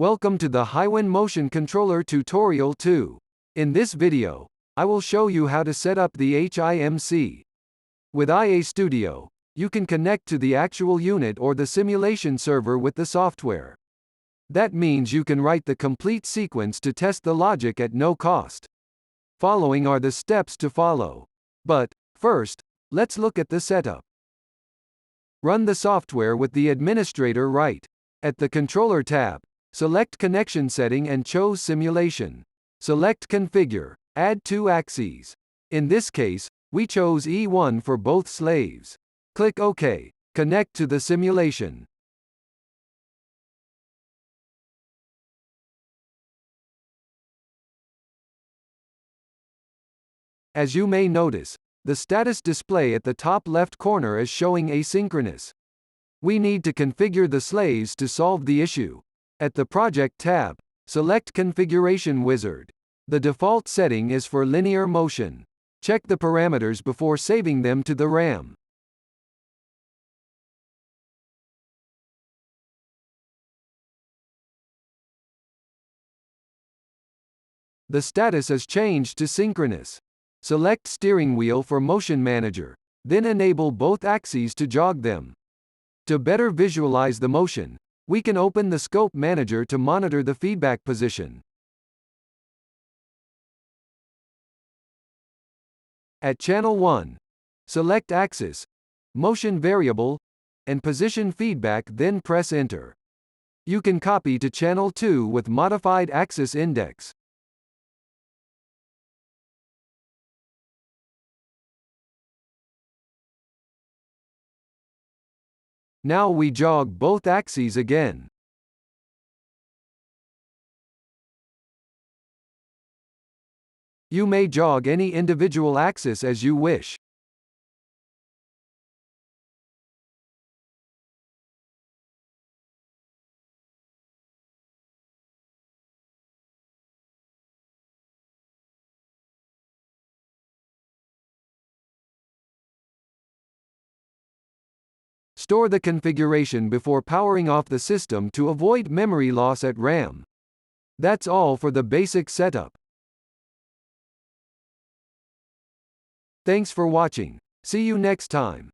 Welcome to the Hiwin Motion Controller tutorial 2. In this video, I will show you how to set up the HIMC. With IA Studio, you can connect to the actual unit or the simulation server with the software. That means you can write the complete sequence to test the logic at no cost. Following are the steps to follow. But, first, let's look at the setup. Run the software with the administrator right. At the Controller tab, select Connection Setting and choose Simulation. Select Configure, add 2 axes. In this case, we chose E1 for both slaves. Click OK, connect to the simulation. As you may notice, the status display at the top left corner is showing asynchronous. We need to configure the slaves to solve the issue. At the Project tab, select Configuration Wizard. The default setting is for linear motion. Check the parameters before saving them to the RAM. The status is changed to synchronous. Select Steering Wheel for Motion Manager, then enable both axes to jog them. To better visualize the motion, we can open the Scope Manager to monitor the feedback position. At Channel 1, select Axis, Motion Variable, and Position Feedback, then press Enter. You can copy to Channel 2 with modified axis index. Now we jog both axes again. You may jog any individual axis as you wish. Store the configuration before powering off the system to avoid memory loss at RAM. That's all for the basic setup. Thanks for watching. See you next time.